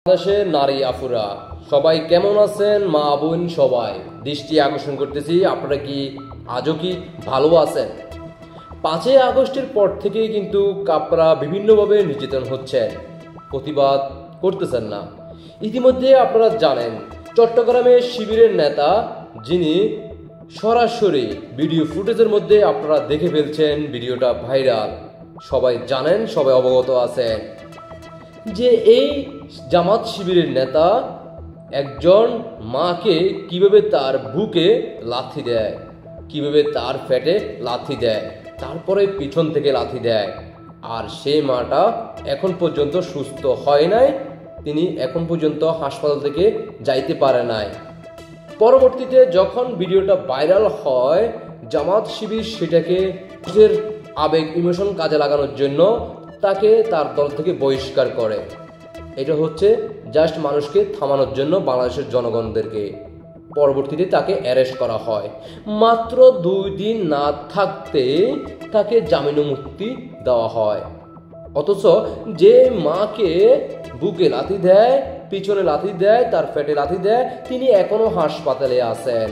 বাংলাদেশের নারী আফুরা সবাই কেমন আছেন? মা বোন সবাই দৃষ্টি আকর্ষণ করতেছি, আপনারা কি আজও কি ভালো আছেন? 5ই আগস্টের পর থেকেই কিন্তু আপনারা বিভিন্নভাবে নির্যাতন হচ্ছেন, প্রতিবাদ করতেছেন না। ইতিমধ্যে আপনারা জানেন চট্টগ্রামের শিবিরের নেতা, যিনি সরাসরি ভিডিও ফুটেজের মধ্যে আপনারা দেখে ফেলছেন, ভিডিওটা ভাইরাল, সবাই জানেন, সবাই অবগত আছেন যে এই জামাত শিবিরের নেতা একজন মাকে কিভাবে তার বুকে লাথি দেয়, কিভাবে তার পেটে লাথি দেয়, তারপরে পিছন থেকে লাথি দেয়। আর সেই মাটা এখন পর্যন্ত সুস্থ হয় নাই, তিনি এখন পর্যন্ত হাসপাতাল থেকে যাইতে পারে নাই। পরবর্তীতে যখন ভিডিওটা ভাইরাল হয়, জামাত শিবির সেটাকে নিজের আবেগ ইমোশন কাজে লাগানোর জন্য তাকে তার দল থেকে বহিষ্কার করে। এটা হচ্ছে জাস্ট মানুষকে থামানোর জন্য, বাংলাদেশের জনগণদেরকে। পরবর্তীতে তাকে অ্যারেস্ট করা হয়, মাত্র 2 দিন না থাকতে তাকে জামিন মুক্তি দেওয়া হয়। অথচ যে মাকে বুকে লাথি দেয়, পিছনে লাথি দেয়, তার পেটে লাথি দেয়, তিনি এখনো হাসপাতালে আছেন।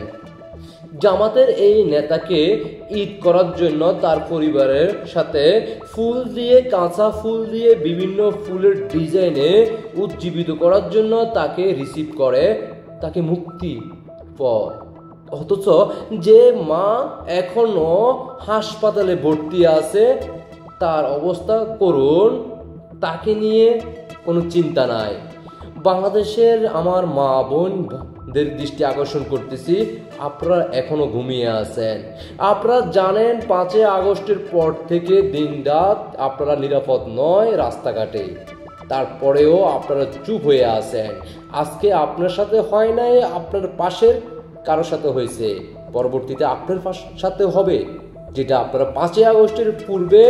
জামাতের এই নেতাকে ঈদ করার জন্য তার পরিবারের সাথে ফুল দিয়ে, কাঁচা ফুল দিয়ে, বিভিন্ন ফুলের ডিজাইনে উজ্জীবিত করার জন্য তাকে রিসিভ করে, তাকে মুক্তি পর। অথচ যে মা এখনো হাসপাতালে ভর্তি আছে, তার অবস্থা করুন, তাকে নিয়ে কোনো চিন্তা নাই। বাংলাদেশের আমার মা বোনদের দৃষ্টি আকর্ষণ করতেছি, আপনারা এখনো ঘুমিয়ে আছেন। আপনারা জানেন 5ই আগস্টের পর থেকে দিন রাত আপনারা নিরাপদ নয় রাস্তাঘাটে, তারপরেও আপনারা চুপ হয়ে আছেন। আজকে আপনার সাথে হয় নাই, আপনার পাশের কারোর সাথে হয়েছে, পরবর্তীতে আপনার সাথে হবে। যেটা আপনারা 5ই আগস্টের পূর্বে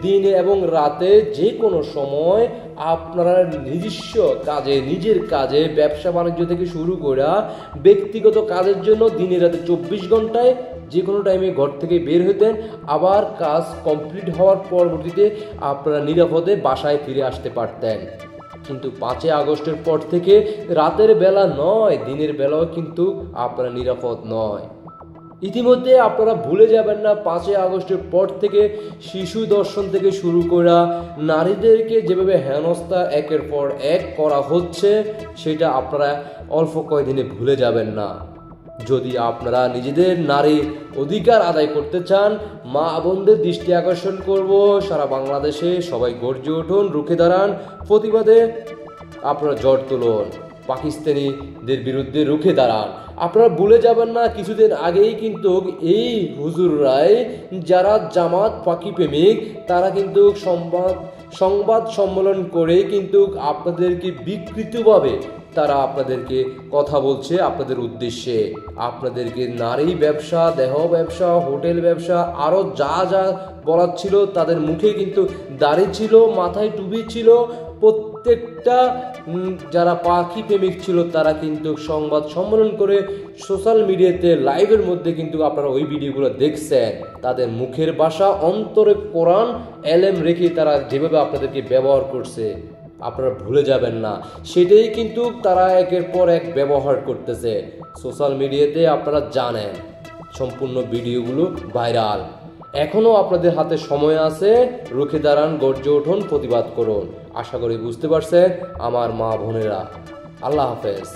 দিনে এবং রাতে যে কোনো সময় আপনারা নিজস্ব কাজে, নিজের কাজে, ব্যবসা বাণিজ্য থেকে শুরু করে ব্যক্তিগত কাজের জন্য দিনে রাতে 24 ঘন্টায় যে কোনো টাইমে ঘর থেকে বের হতেন, আবার কাজ কমপ্লিট হওয়ার পরবর্তীতে আপনারা নিরাপদে বাসায় ফিরে আসতে পারতেন। কিন্তু 5ই আগস্টের পর থেকে রাতের বেলা নয়, দিনের বেলাও কিন্তু আপনারা নিরাপদ নয়। ইতিমধ্যে আপনারা ভুলে যাবেন না, 5ই আগস্টের পর থেকে শিশু দর্শন থেকে শুরু করে নারীদেরকে যেভাবে হেনস্থা একের পর এক করা হচ্ছে, সেটা আপনারা অল্প কয়েকদিনে ভুলে যাবেন না। যদি আপনারা নিজেদের নারী অধিকার আদায় করতে চান, মা বোনদের দৃষ্টি আকর্ষণ করব, সারা বাংলাদেশে সবাই গর্জে উঠুন, রুখে দাঁড়ান, প্রতিবাদে আপনারা ঝড় তুলুন, পাকিস্তানিদের বিরুদ্ধে রুখে দাঁড়ান। আপনারা ভুলে যাবেন না, কিছুদিন আগেই কিন্তু এই হুজুররাই, যারা জামাত পাখি প্রেমিক, তারা কিন্তু সংবাদ সম্মেলন করে কিন্তু আপনাদেরকে বিকৃতভাবে তারা আপনাদেরকে কথা বলছে আপনাদের উদ্দেশ্যে। আপনাদেরকে নারী ব্যবসা, দেহ ব্যবসা, হোটেল ব্যবসা, আরও যা যা বলার ছিল, তাদের মুখে কিন্তু দাড়ি ছিল, মাথায় টুপি ছিল। প্রত্যেকটা যারা পাখি প্রেমিক ছিল, তারা কিন্তু সংবাদ সম্মেলন করে সোশ্যাল মিডিয়াতে লাইভের মধ্যে কিন্তু আপনারা ওই ভিডিওগুলো দেখছেন। তাদের মুখের ভাষা, অন্তরে কোরআন এলেম রেখে তারা যেভাবে আপনাদেরকে ব্যবহার করছে, আপনারা ভুলে যাবেন না। সেটাই কিন্তু তারা একের পর এক ব্যবহার করতেছে সোশ্যাল মিডিয়াতে। আপনারা জানেন সম্পূর্ণ ভিডিওগুলো ভাইরাল। এখনও আপনাদের হাতে সময় আছে, রুখে দাঁড়ান, গর্জে উঠুন, প্রতিবাদ করুন। আশা করি বুঝতে পারছেন আমার মা বোনেরা। আল্লাহ হাফেজ।